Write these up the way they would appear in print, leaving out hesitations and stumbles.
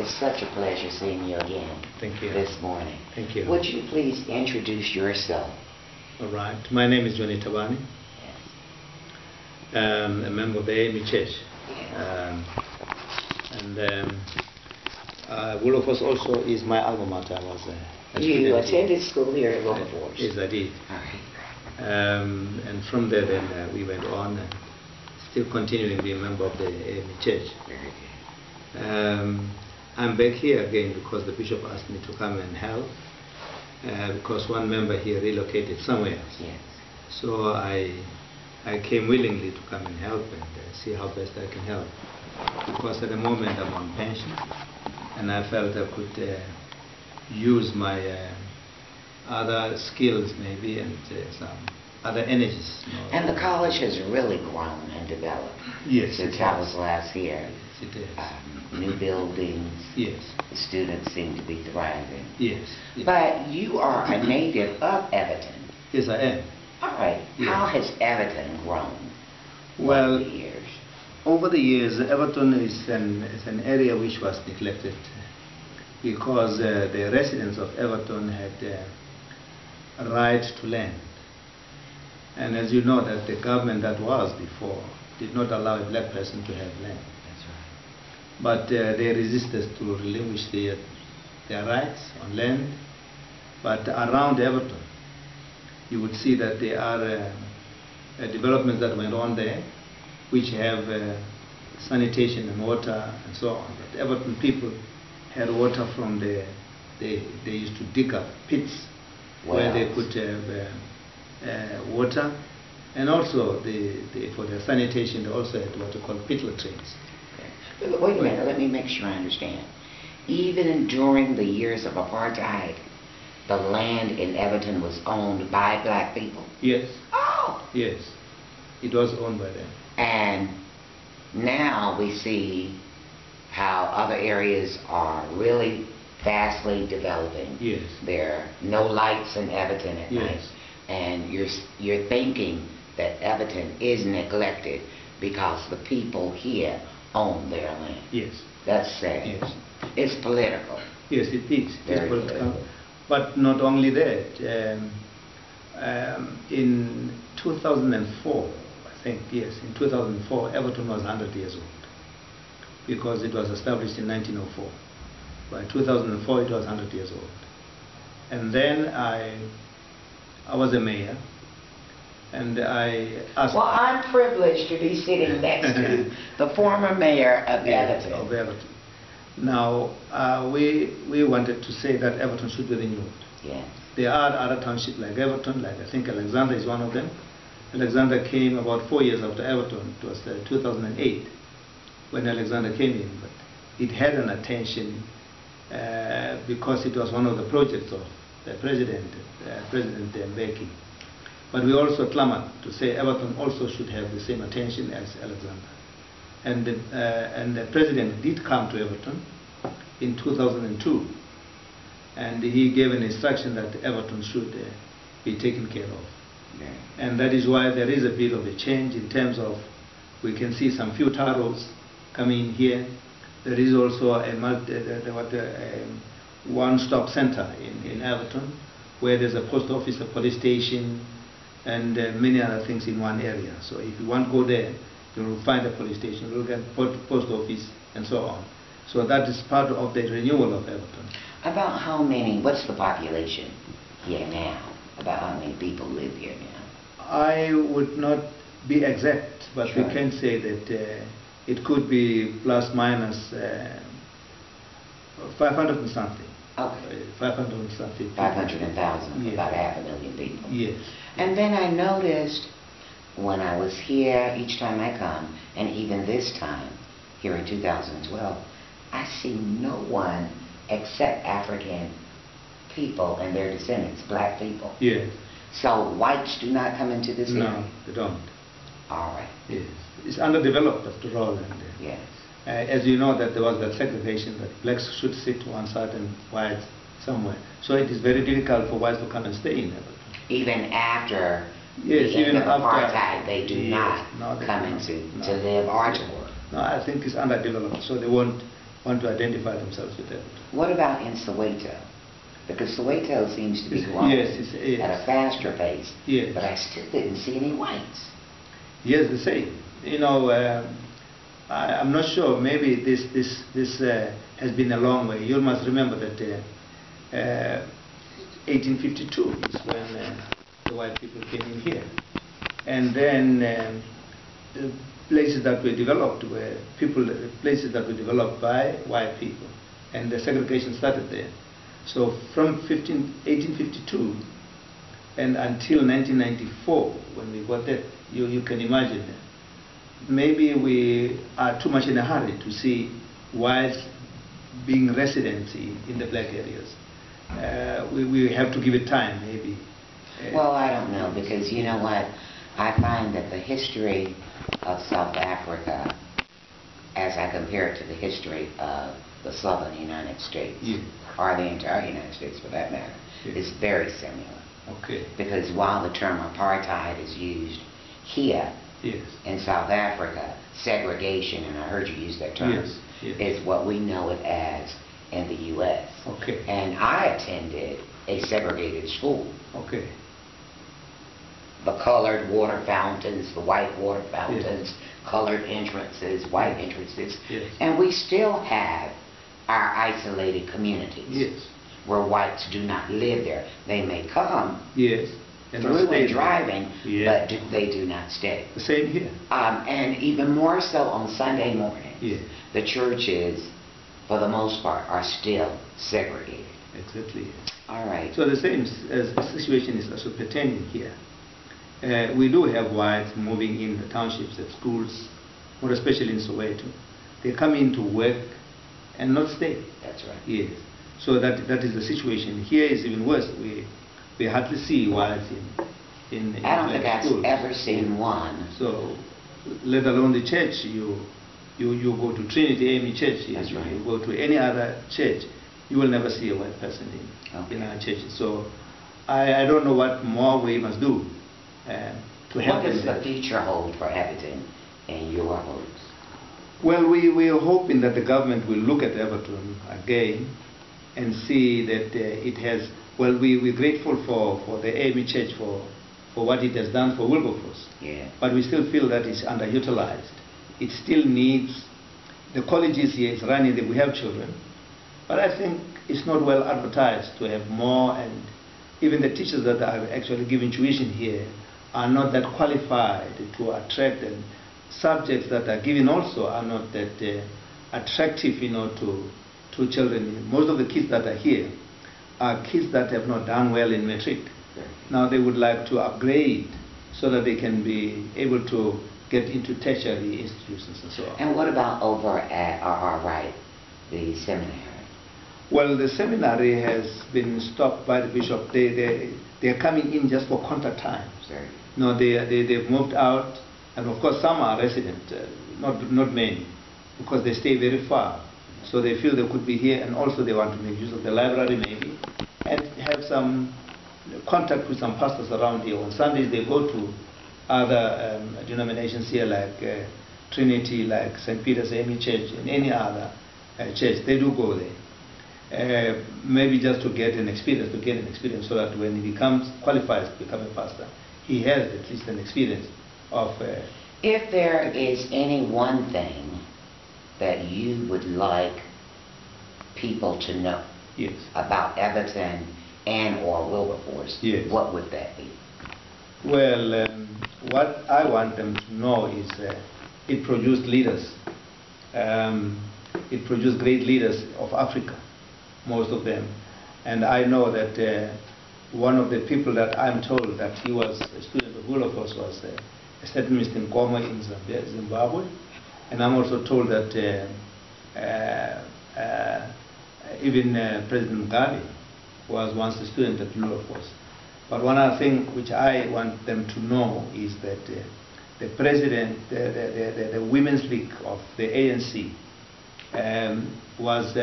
It's such a pleasure seeing you again. Thank you. This morning. Thank you. Would you please introduce yourself? All right. My name is Johny Thabane. Yes. A member of the A.M.E. Church. Yes. Wilberforce also is my alma mater. I was you attended school here at Wilberforce? Yes, I did. All right. And from there then we went on and still continuing to be a member of the A.M.E. Church. Very good. I'm back here again because the bishop asked me to come and help because one member here relocated somewhere else. Yes. So I came willingly to come and help and see how best I can help, because at the moment I'm on pension and I felt I could use my other skills maybe and some other energies. And the college has really grown and developed. Yes, since I was last here. Yes, it is. New buildings. Yes. The students seem to be thriving. Yes. Yes. But you are a native of Evaton. Yes, I am. All right. Yes. How has Evaton grown well, over the years? Over the years, Evaton is an area which was neglected because the residents of Evaton had a right to land. And as you know, that the government that was before did not allow a black person to have land. That's right. But they resisted to relinquish their rights on land. But around Evaton, you would see that there are developments that went on there, which have sanitation and water and so on. But Evaton people had water from they used to dig up pits where they could have water, and also for their sanitation they also had what are called pit latrines. Okay. Wait a minute, let me make sure I understand. Even during the years of apartheid, the land in Evaton was owned by black people? Yes. Oh! Yes, it was owned by them. And now we see how other areas are really fastly developing. Yes. There are no lights in Evaton at Yes. night. And you're thinking that Evaton is neglected because the people here own their land. Yes. That's sad. Yes. It's political. Yes, it is. Very It's political. political. But not only that. In 2004, I think, yes, in 2004, Evaton was 100 years old because it was established in 1904. By 2004, it was 100 years old. And then I was a mayor, and I asked... Well, I'm privileged to be sitting next to the former mayor of Evaton. Of Evaton. Now, we wanted to say that Evaton should be renewed. Yes. There are other townships like Evaton, like I think Alexander is one of them. Alexander came about 4 years after Evaton. It was 2008 when Alexander came in, but it had an attention because it was one of the projects of the President Mbeki. But we also clamored to say Evaton also should have the same attention as Alexander. And the President did come to Evaton in 2002, and he gave an instruction that Evaton should be taken care of. Yeah. And that is why there is a bit of a change in terms of, we can see some few taros coming here. There is also a one-stop center in Evaton, where there's a post office, a police station, and many other things in one area. So if you want to go there, you will find a police station, you will get post office, and so on. So that is part of the renewal of Evaton. About how many, what's the population here now? About how many people live here now? I would not be exact, but Sure. we can say that it could be plus minus 500 and something. Okay. 500 and something. 500,000, Yes. about 500,000 people. Yes. And then I noticed when I was here, each time I come, and even this time, here in 2012, I see no one except African people and their descendants, black people. Yes. So whites do not come into this area? No, they don't. All right. Yes. It's underdeveloped after all. And, Yes. as you know, that there was that segregation that blacks should sit one side and whites somewhere. So it is very difficult for whites to come and stay in Evaton. Even after Yes, the even end of after apartheid, they do yes, not no, they come do into not. to No. live or to work. No, I think it's underdeveloped, so they won't want to identify themselves with Everton. What about in Soweto? Because Soweto seems to be growing Yes. at a faster pace, Yes. but I still didn't see any whites. Yes, the same. You know, I'm not sure. Maybe this has been a long way. You must remember that 1852 is when the white people came in here, and then the places that were developed were places that were developed by white people, and the segregation started there. So from 1852 and until 1994, when we got that, you can imagine, maybe we are too much in a hurry to see whites being residents in the black areas. We have to give it time, maybe. Well, I don't know, because you know what? I find that the history of South Africa, as I compare it to the history of the southern United States, yes, or the entire United States for that matter, yes, is very similar. Okay. Because while the term apartheid is used here, yes, in South Africa, segregation, and I heard you use that term, yes, yes, is what we know it as in the U.S. Okay. And I attended a segregated school. Okay. The colored water fountains, the white water fountains, yes, colored entrances, white entrances, yes, and we still have our isolated communities, yes, where whites do not live there. They may come, yes, and through and driving, yes, but they do not stay. The same here. And even more so on Sunday mornings, yes, the churches, for the most part, are still segregated. Exactly. All right. So the same situation is also pertaining here. We do have whites moving in the townships at schools, more especially in Soweto. They come in to work and not stay. That's right. Yes. So that is the situation. Here is even worse. We hardly see whites in I don't think schools. I've ever seen one. So, let alone the church, you go to Trinity A.M.E. church, That's right, you go to any other church, you will never see a white person in our churches. So I don't know what more we must do to help them. What does the future hold for Evaton in your hopes? Well, we are hoping that the government will look at Evaton again and see that it has, well, we're grateful for the A.M.E. church for what it has done for Wilberforce. Yeah. But we still feel that it's underutilized. It still needs, the colleges here is running, we have children, but I think it's not well advertised to have more, and even the teachers that are actually giving tuition here are not that qualified to attract, and subjects that are given also are not that attractive, to children. Most of the kids that are here are kids that have not done well in matric. Now they would like to upgrade so that they can be able to get into tertiary institutions and so on. And what about over at RR the seminary? Well, the seminary has been stopped by the bishop. They're coming in just for contract time. Sure. No, they've moved out, and of course some are resident, not many, because they stay very far. So they feel they could be here, and also they want to make use of the library maybe, and have some contact with some pastors around here. On Sundays they go to other denominations here, like Trinity, like St. Peter's A.M.E. Church, and any other church. They do go there, maybe just to get an experience, so that when he qualifies to become a pastor, he has at least an experience of. If there is any one thing that you would like people to know, yes, about Evaton and or Wilberforce, yes, what would that be? Well, what I want them to know is it produced leaders. It produced great leaders of Africa, most of them. And I know that one of the people that I'm told that he was a student of Wilberforce was a certain Mr. Nkomo in Zimbabwe. And I'm also told that even President Mugabe was once a student at Wilberforce. But one other thing which I want them to know is that the president, the Women's League of the ANC was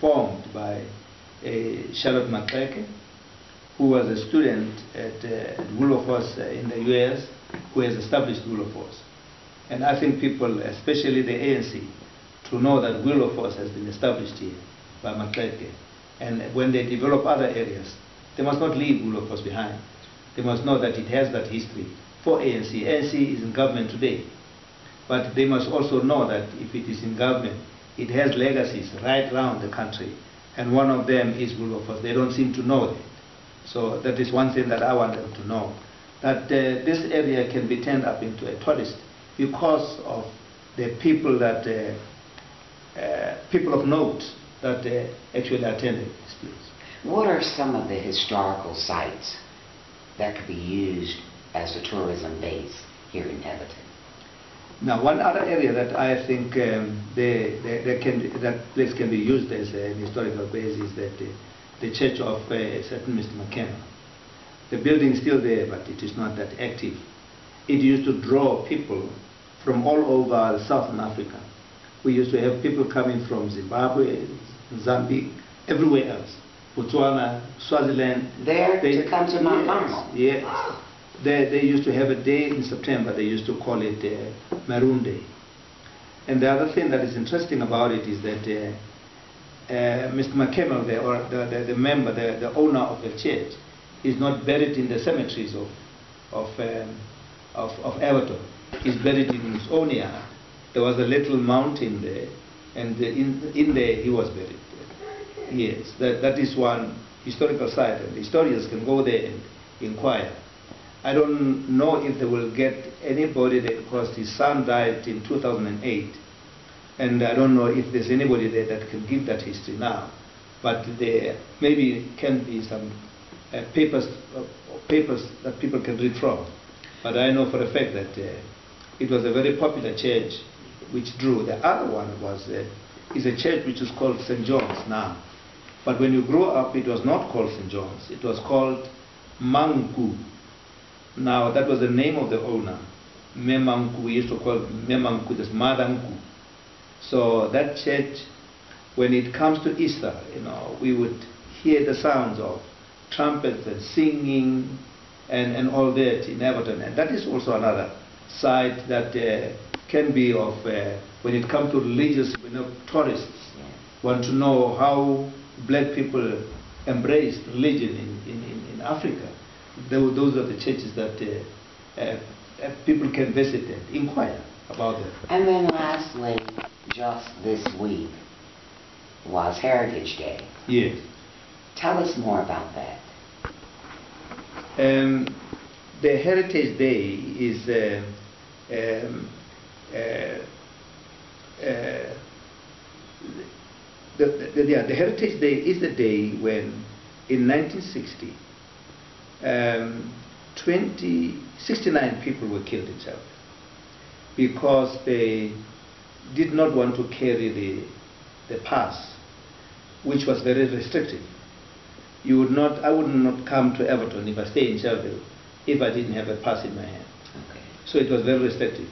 formed by Charlotte Maxeke, who was a student at Wilberforce in the US, who has established Wilberforce. And I think people, especially the ANC, to know that Wilberforce has been established here by Matleke. And when they develop other areas, they must not leave Wilberforce behind. They must know that it has that history. For ANC, ANC is in government today. But they must also know that if it is in government, it has legacies right around the country. And one of them is Wilberforce. They don't seem to know that. So that is one thing that I want them to know. That this area can be turned up into a tourist because of the people that, people of note that actually attended this place. What are some of the historical sites that could be used as a tourism base here in Evaton? Now, one other area that I think that place can be used as a historical base is that the church of a certain Mr. McKenna. The building is still there, but it is not that active. It used to draw people from all over Southern Africa. We used to have people coming from Zimbabwe, Mozambique, everywhere else. Botswana, Swaziland. To come to Mount Carmel? Yes. They used to have a day in September. They used to call it Maroon Day. And the other thing that is interesting about it is that Mr. McKemmel, the member, the owner of the church, is not buried in the cemeteries of Evaton. He's buried in his own yard. There was a little mountain there, and in there he was buried. Yes, that is one historical site, and the historians can go there and inquire. I don't know if they will get anybody there because his son died in 2008, and I don't know if there's anybody there that can give that history now. But there maybe can be some papers that people can read from. But I know for a fact that it was a very popular church which drew. The other one is a church which is called St. John's now. But when you grew up, it was not called St. John's. It was called Manku. Now, that was the name of the owner. Memanku, we used to call Memanku, that's Madanku. So that church, when it comes to Easter, we would hear the sounds of trumpets and singing and all that in Evaton. And that is also another site that can be of, when it comes to religious, tourists want to know how black people embraced religion in Africa. Those are the churches that people can visit and inquire about them. And then lastly, just this week was Heritage Day. Yes. Tell us more about that. The Heritage Day is the Heritage Day is the day when, in 1960, 69 people were killed in South because they did not want to carry the pass, which was very restrictive. I would not come to Evaton if I stay in Shelville if I didn't have a pass in my hand. Okay. So it was very restrictive.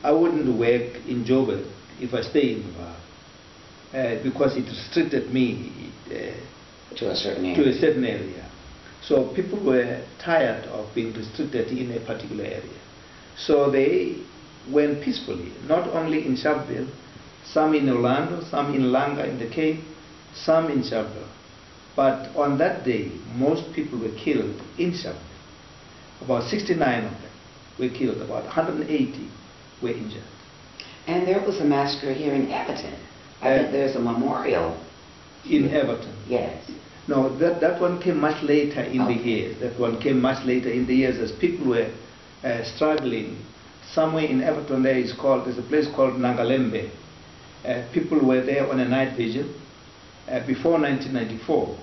I wouldn't work in Joburg if I stay in the bar because it restricted me to a certain area. So people were tired of being restricted in a particular area. So they went peacefully, not only in Sharpeville, some in Orlando, some in Langa in the Cape, some in Sharpeville. But on that day, most people were killed in Sharpeville. About 69 of them were killed, about 180 were injured. And there was a massacre here in Evaton. I think there's a memorial. In Evaton? Yes. No, that one came much later in the years. That one came much later in the years as people were struggling. Somewhere in Evaton there's a place called Nangalembe. People were there on a night vigil before 1994.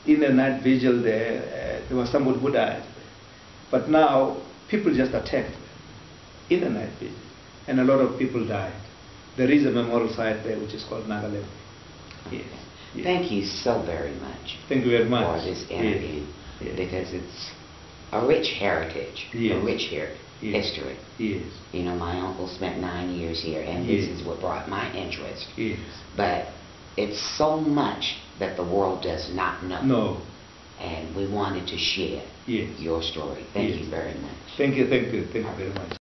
In the night vigil there was somebody who died. But now people just attacked in the night vigil and a lot of people died. There is a memorial site there which is called Nangalembe. Yes. Yes. Thank you so very much. Thank you very much for this interview, yes. because it's a rich heritage, yes. a rich history. Yes. My uncle spent 9 years here, and this is what brought my interest. Yes. But it's so much that the world does not know. No. And we wanted to share your story. Thank you very much. Thank you very much.